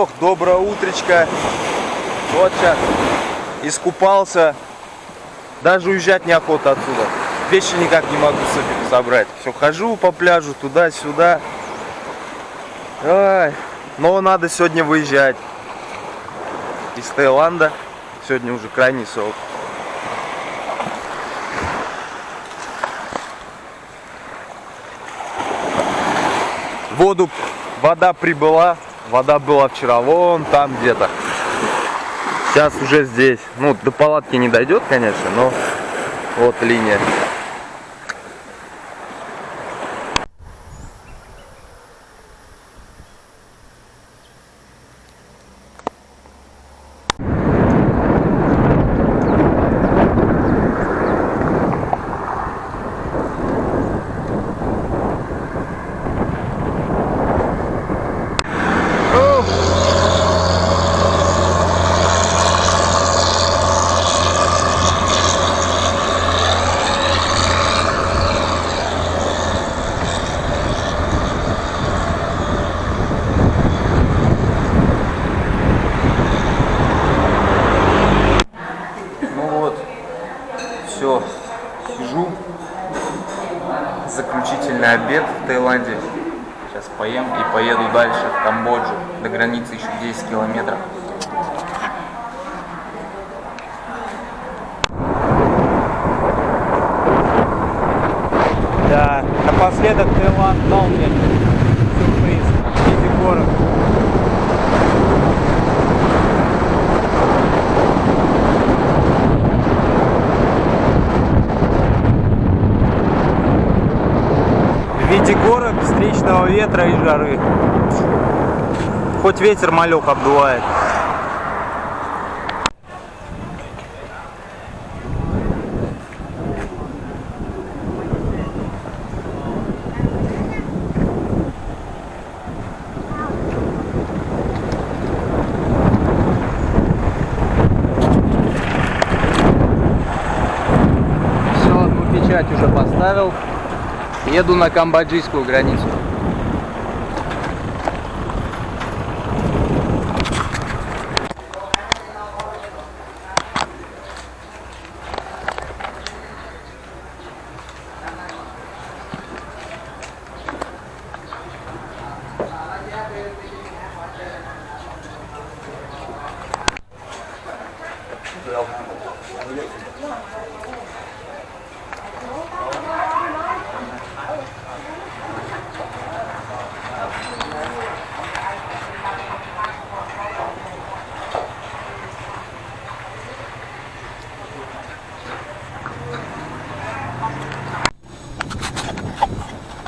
Ох, доброе утречко. Вот сейчас искупался. Даже уезжать неохота отсюда. Вещи никак не могу собрать. Все, хожу по пляжу туда-сюда. Ой. Но надо сегодня выезжать из Таиланда. Сегодня уже крайний срок. Вода прибыла. Вода была вчера вон там где-то. Сейчас уже здесь. Ну, до палатки не дойдет, конечно, но вот линия. Все, сижу. Заключительный обед в Таиланде. Сейчас поем и поеду дальше в Камбоджу. До границы еще 10 километров. Да, напоследок Таиланд дал мне сюрприз в виде горок. В виде горок, встречного ветра и жары. Хоть ветер малек обдувает. Все, одну печать уже поставил. Еду на камбоджийскую границу.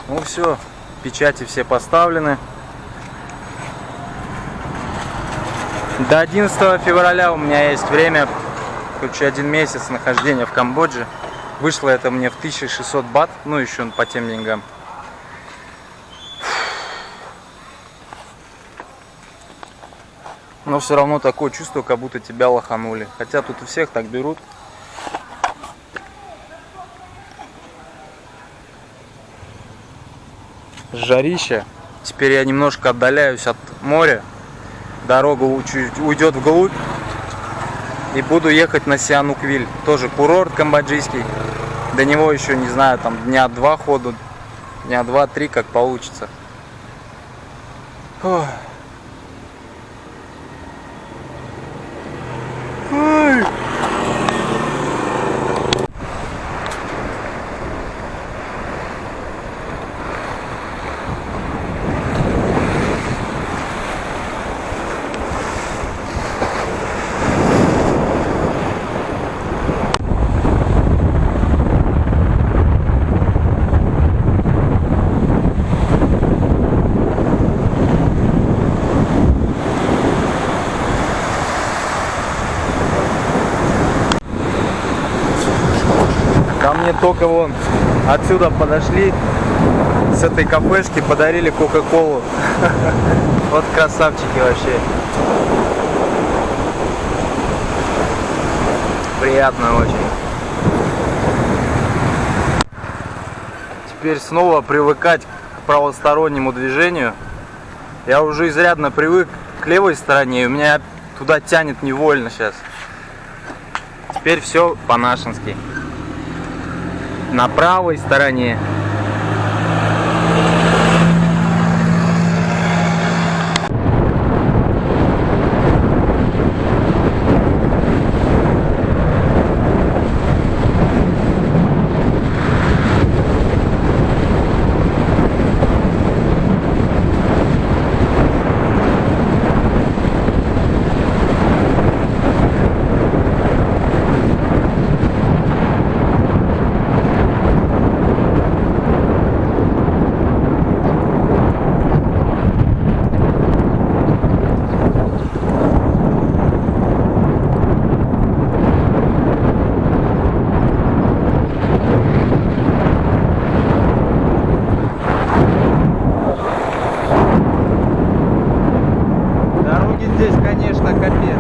Ну все, печати все поставлены. До 11 февраля у меня есть время, короче, 1 месяц нахождения в Камбодже. Вышло это мне в 1600 бат, ну еще по тем деньгам. Но все равно такое чувство, как будто тебя лоханули. Хотя тут у всех так берут. Жарище. Теперь я немножко отдаляюсь от моря. Дорога уйдет вглубь. И буду ехать на Сиануквиль. Тоже курорт камбоджийский. До него еще, не знаю, там дня 2 ходу. Дня 2-3, как получится. Ой. Ой. Ко мне только вон отсюда подошли, с этой кафешки подарили кока-колу. Вот красавчики вообще. Приятно очень. Теперь снова привыкать к правостороннему движению. Я уже изрядно привык к левой стороне, и у меня туда тянет невольно сейчас. Теперь все по-нашенски. На правой стороне. Здесь, конечно, капец.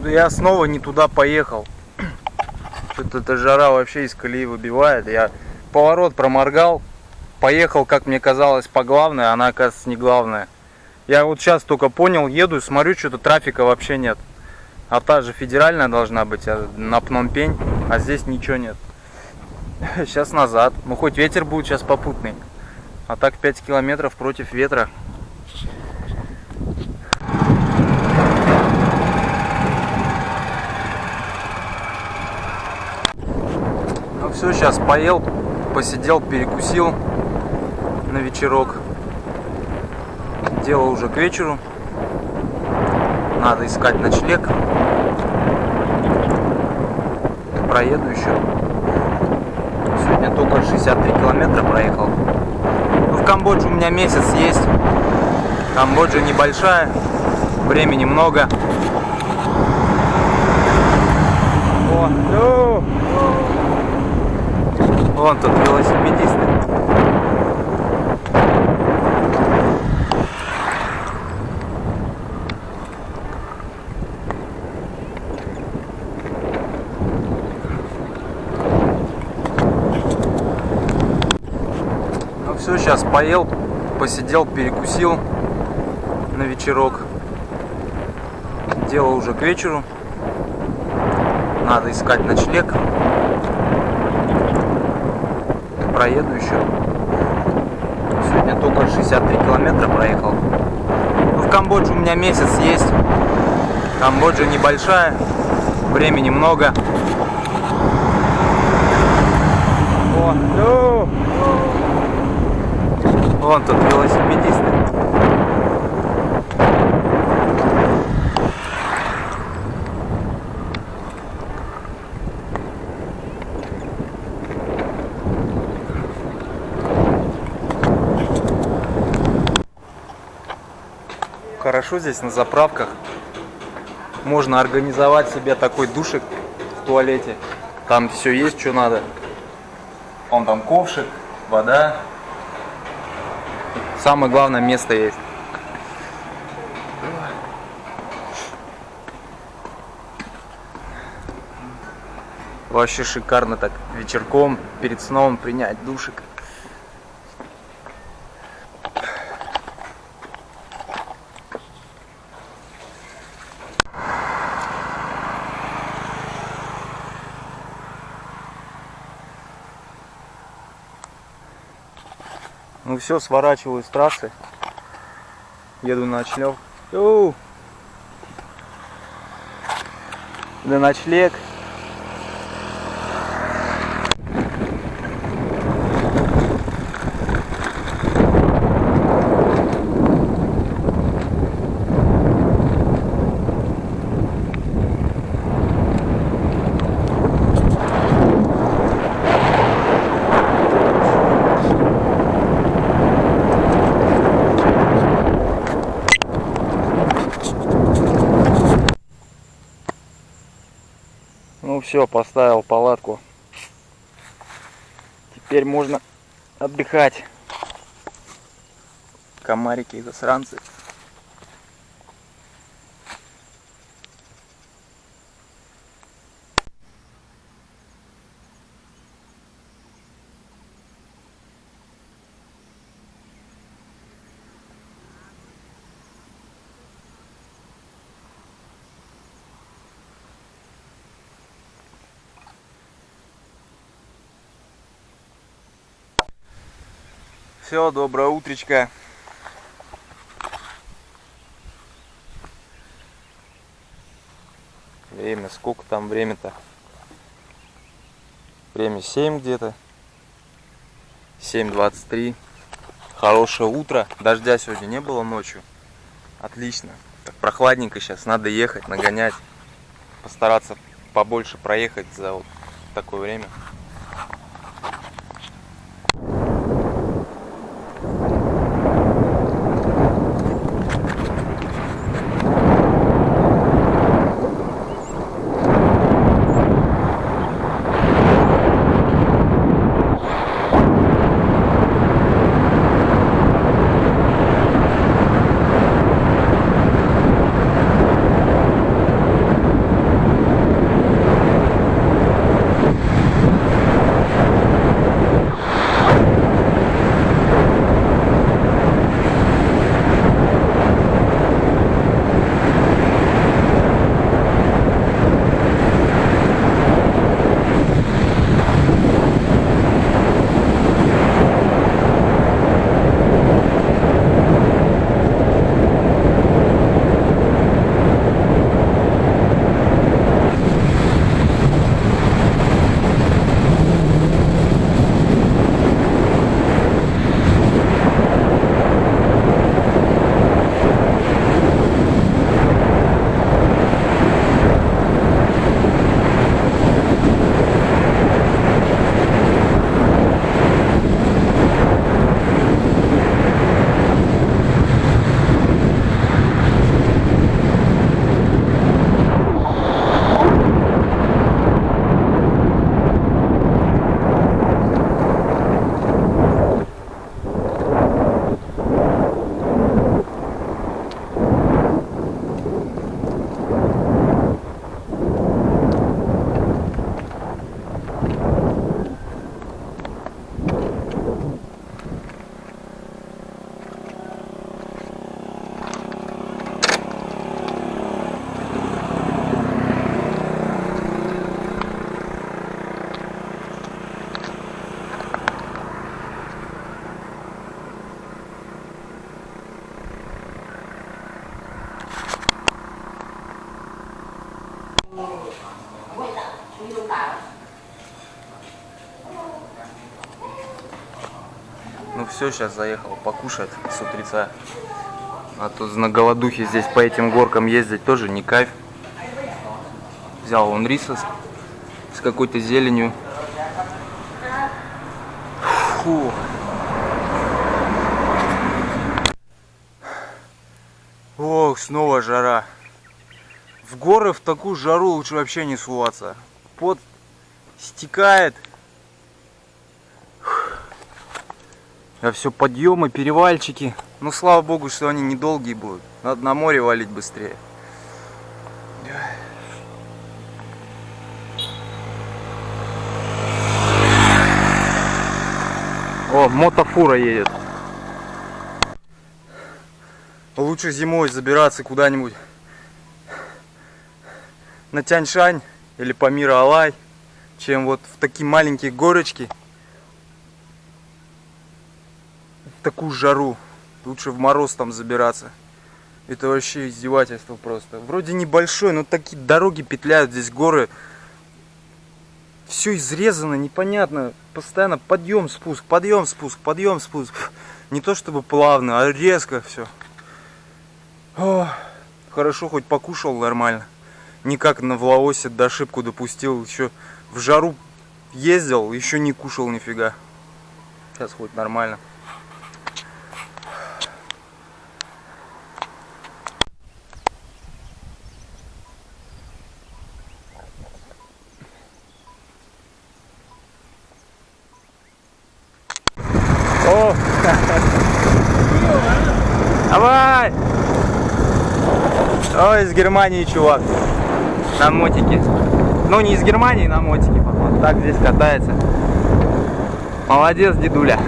Я снова не туда поехал. Что-то эта жара вообще из колеи выбивает. Я поворот проморгал, поехал, как мне казалось, по главной, а она, оказывается, не главная. Я вот сейчас только понял, еду и смотрю, что-то трафика вообще нет. А та же федеральная должна быть на Пномпень, а здесь ничего нет. Сейчас назад. Ну хоть ветер будет сейчас попутный. А так 5 километров против ветра. Ну все, сейчас поел, посидел, перекусил на вечерок. Дело уже к вечеру. Надо искать ночлег. Проеду еще. Сегодня только 63 километра проехал. Ну, в Камбодже у меня месяц есть. Камбоджа небольшая, времени много. О, ну! Вон тут велосипедисты. Ну все, сейчас поел, посидел, перекусил на вечерок. Дело уже к вечеру. Надо искать ночлег. Проеду еще. Сегодня только 63 километра проехал. Ну, в Камбодже у меня месяц есть. Камбоджа небольшая, времени много. О, ну! Вон тут велосипедисты. Хорошо здесь на заправках. Можно организовать себе такой душик в туалете. Там все есть, что надо. Вон там ковшик, вода. Самое главное, место есть. Вообще шикарно так вечерком перед сном принять душик. Ну все, сворачиваю с трассы. Еду на ночлег. На ночлег. Ну все, поставил палатку. Теперь можно отдыхать. Комарики и засранцы. Все, доброе утречко. Время, сколько там время-то? Время 7 где-то. 7:23. Хорошее утро. Дождя сегодня не было ночью. Отлично. Так прохладненько сейчас. Надо ехать, нагонять. Постараться побольше проехать за вот такое время. Ну все, сейчас заехал покушать с утреца. А то на голодухе здесь по этим горкам ездить тоже не кайф. Взял вон риса с какой-то зеленью. Фу. Ох, снова жара. В горы в такую жару лучше вообще не суваться. Пот стекает. А все подъемы, перевальчики. Ну слава богу, что они недолгие будут. Надо на море валить быстрее. О, мотофура едет. Лучше зимой забираться куда-нибудь на Тянь-Шань или Памир-Алай, чем вот в такие маленькие горочки, в такую жару. Лучше в мороз там забираться. Это вообще издевательство просто. Вроде небольшой, но такие дороги петляют, здесь горы. Все изрезано, непонятно. Постоянно подъем, спуск, подъем, спуск, подъем, спуск. Не то чтобы плавно, а резко все. О, хорошо, хоть покушал нормально. Не как в Лаосе ошибку допустил. Еще в жару ездил, еще не кушал нифига. Сейчас хоть нормально. О! Давай! Ой, из Германии чувак. На мотике. Ну, не из Германии, на мотике, походу. Так здесь катается. Молодец, дедуля.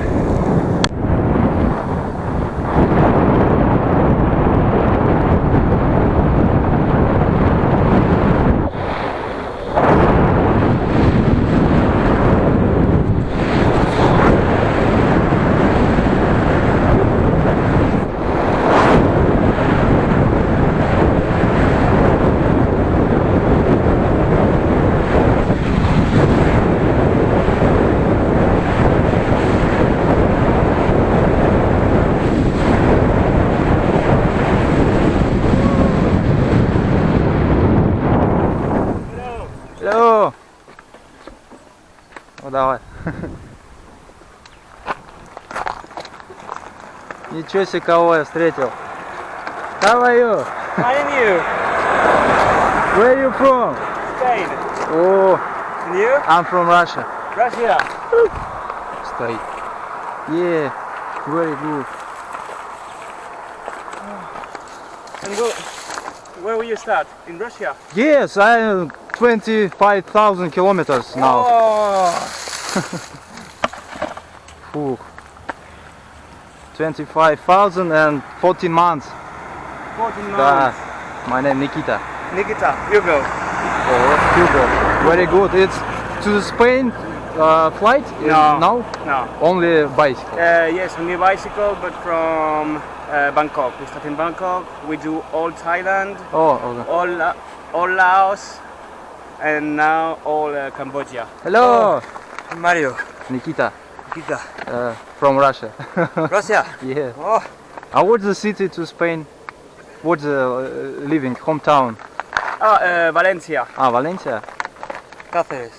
Алло. Ну давай. Ничего себе, кого я встретил. How are you? Fine, you? Where are you from? Spain. Oh, And you? I'm from Russia. Russia. Стой. Yeah, very good. And where will you start? In Russia? Yes, I'm 25,000 kilometers now. Oh. Фух. 25,000 and 14 months. 14 Да. months. My name Nikita. Nikita, you go. Oh, Hugo. Very good. It's to Spain flight? No. No? No. Only bicycle. Yes, only bicycle, but from Bangkok. We start in Bangkok. We do all Thailand, Oh, okay. all Laos, and now all Cambodia. Hello, Mario, Nikita. Nikita, From Russia. Russia. Yeah. Oh, What's the city to Spain? What's the living hometown? Valencia. Valencia. Cáceres.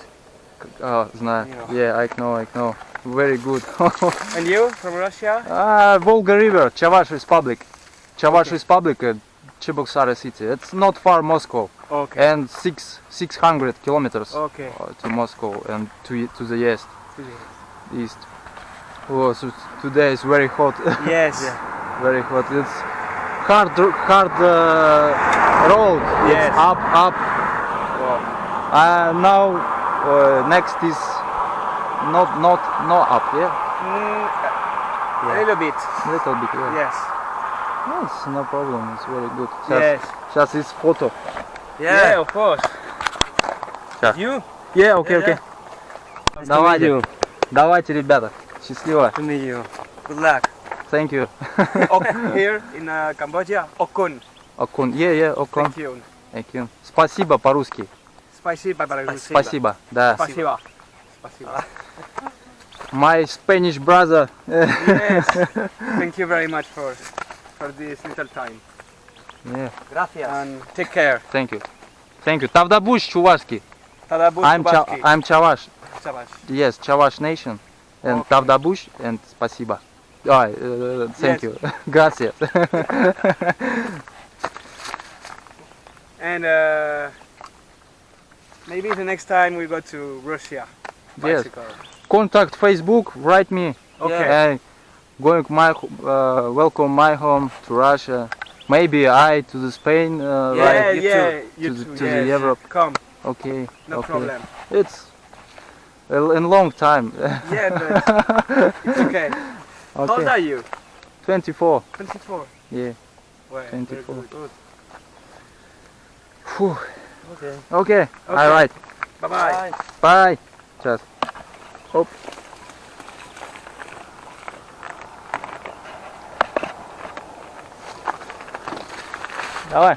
Знаю. You know. Yeah, I know. Very good. And you, from Russia? Volga River, Chavash Republic. Chavash Republic, Cheboksary city. It's not far Moscow, Okay. and 600 kilometers Okay. to Moscow and to the east. Oh, so today is very hot. Yes. Very hot. It's hard road. Yes. It's up. Wow. Now next is not up. Yeah, A little bit. little bit. Yeah. Yes. No, it's no problem. It's very good. Yes. Сейчас is photo. Yeah, of course. Сейчас. You? Yeah, okay, Yeah, okay. Nice Давайте, to meet давайте, ребята. Счастливо. To meet you. Good luck. Thank you. Here in Cambodia, Okun. Окун. Yeah, Окун. Thank you. Thank you. Спасибо по-русски. Спасибо. Спасибо. Да. Спасибо. Спасибо. My Spanish brother. Yes. Thank you very much for this little time. Yeah. Gracias. And take care. Thank you. Thank you. Тавдабуш чувашский. Tadabut I'm Chavash. Chavash. Yes, Chavash nation. And Okay. Тавдабуш and спасибо. Thank Yes. you. Gracias. And maybe the next time we go to Russia. Yes. Bicycle. Contact Facebook. Write me. Okay. Going welcome my home to Russia. Maybe I to the Spain. Yeah, Right. yeah. You To the- too, to the yes. Europe. Come, Okay. no okay. problem. It's a long time. Yeah, but it's okay. How old Okay. are you? 24. 24. Yeah. Well, 24. Very good. Фу. Okay. Okay. Okay. Alright. Bye-bye. Bye. Сейчас. Оп. Давай.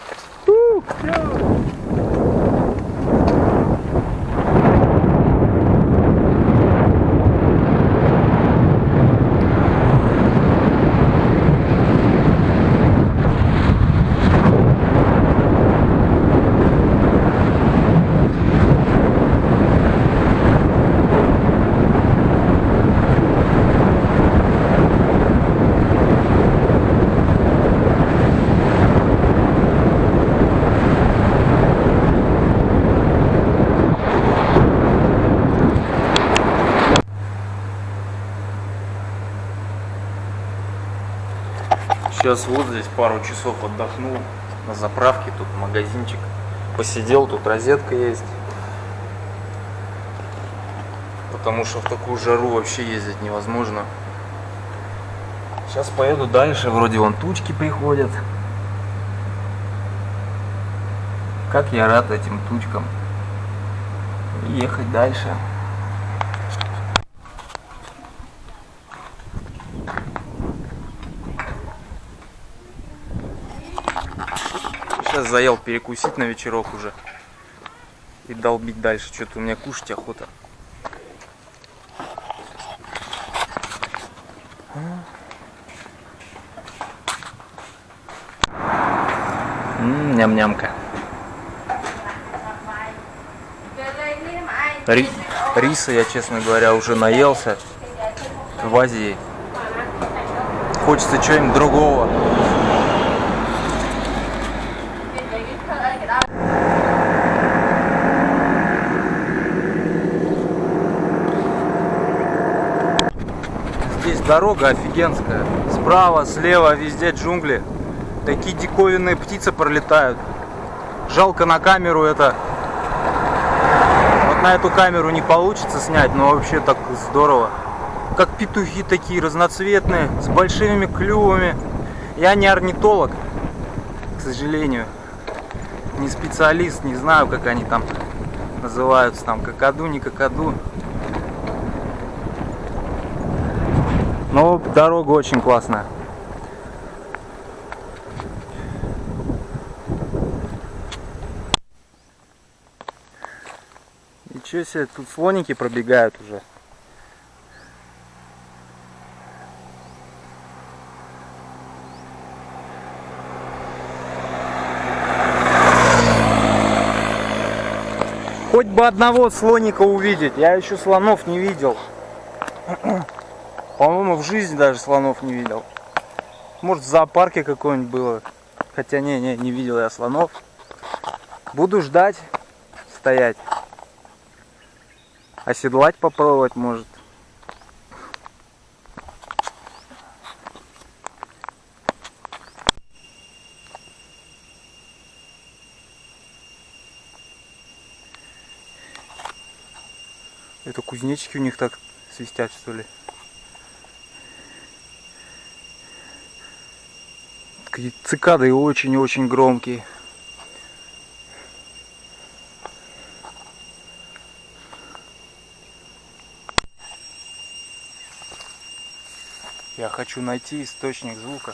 Сейчас вот здесь пару часов отдохнул на заправке, тут магазинчик. Посидел, тут розетка есть. Потому что в такую жару вообще ездить невозможно. Сейчас поеду дальше, вроде вон тучки приходят. Как я рад этим тучкам. И ехать дальше. Сейчас заел перекусить на вечерок уже. И долбить дальше. Что-то у меня кушать охота. Ням-нямка. Риса я, честно говоря, уже наелся в Азии. Хочется чего-нибудь другого. Здесь дорога офигенская. Справа, слева, везде джунгли. Такие диковинные птицы пролетают. Жалко на камеру это. Вот на эту камеру не получится снять, но вообще так здорово. Как петухи такие разноцветные, с большими клювами. Я не орнитолог, к сожалению. Не специалист, не знаю, как они там называются. Там какаду, не какаду. Но дорога очень классная. Ничего себе, тут слоники пробегают уже. Хоть бы одного слоника увидеть. Я еще слонов не видел. По-моему, в жизни даже слонов не видел. Может, в зоопарке какой-нибудь было. Хотя не видел я слонов. Буду ждать, стоять. Оседлать попробовать, может. Это кузнечики у них так свистят, что ли? Такие цикады очень-очень громкие. Я хочу найти источник звука.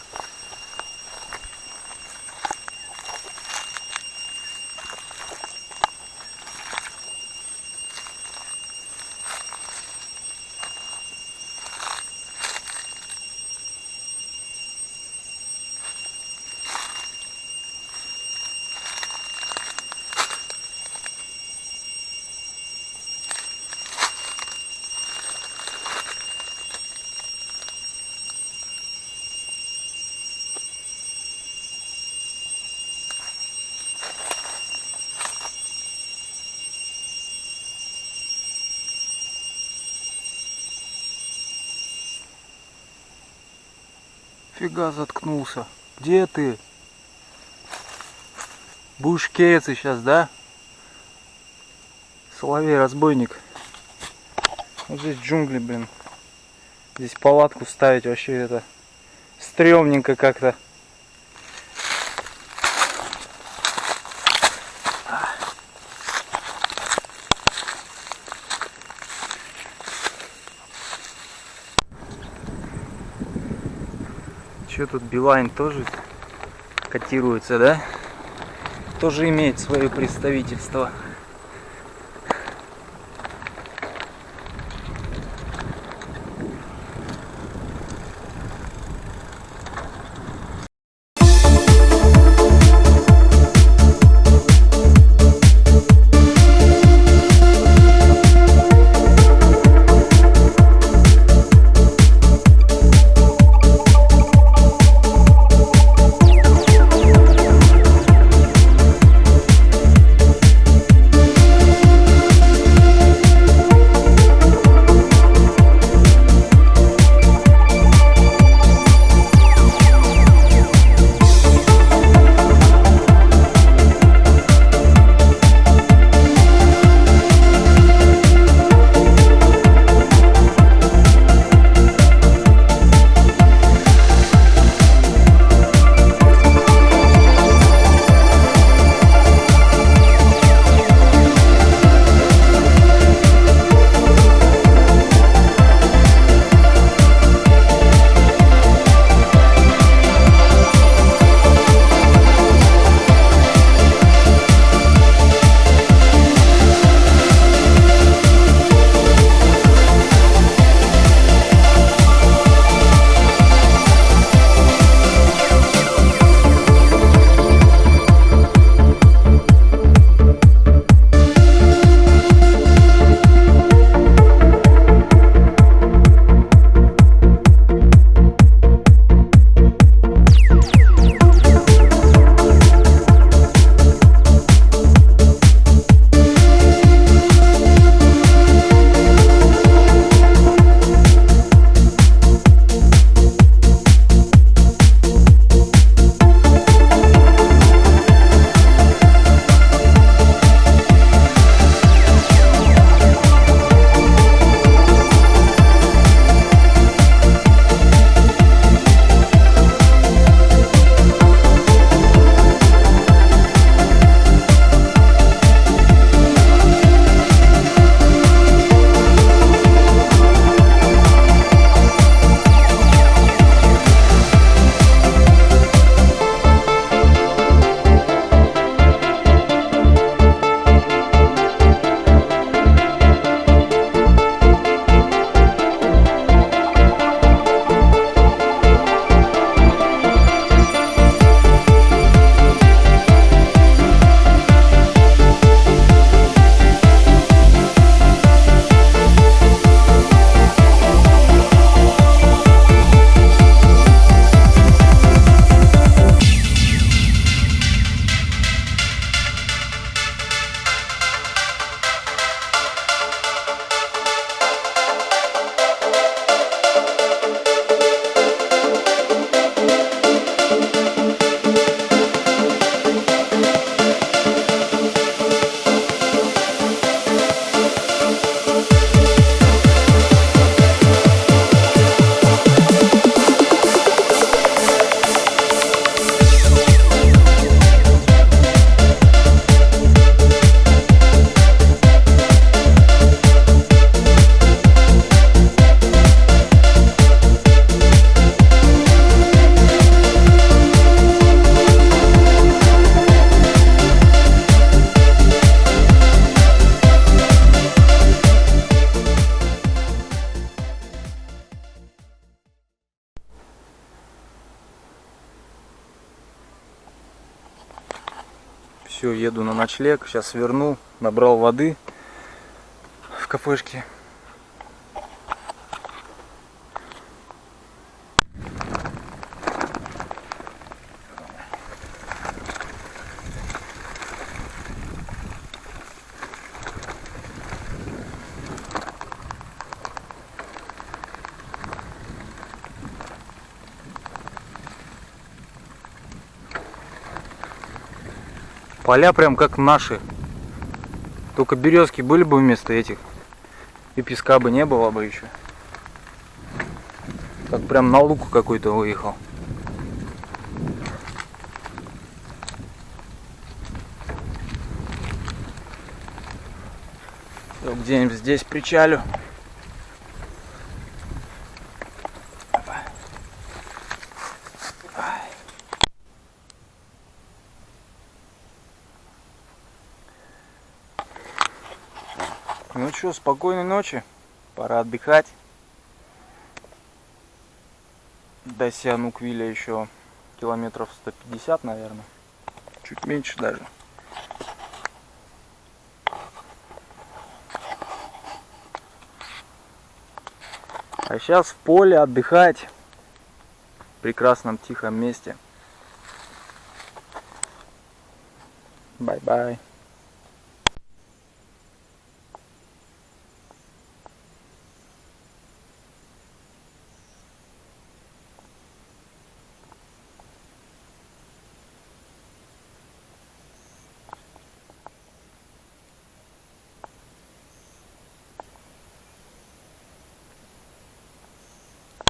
Фига заткнулся. Где ты? Будешь кеяться сейчас, да? Соловей-разбойник. Вот здесь джунгли, блин. Здесь палатку ставить вообще это стрёмненько как-то. Что тут, Билайн тоже котируется, да? Тоже имеет свое представительство. Все, еду на ночлег. Сейчас сверну. Набрал воды в кафешке. Поля прям как наши. Только березки были бы вместо этих. И песка бы не было бы еще. Как прям на луку какой-то выехал. Где-нибудь здесь причалю. Ну что, спокойной ночи. Пора отдыхать. До Сианук-Вилля еще километров 150, наверное. Чуть меньше даже. А сейчас в поле отдыхать. В прекрасном тихом месте. Бай-бай.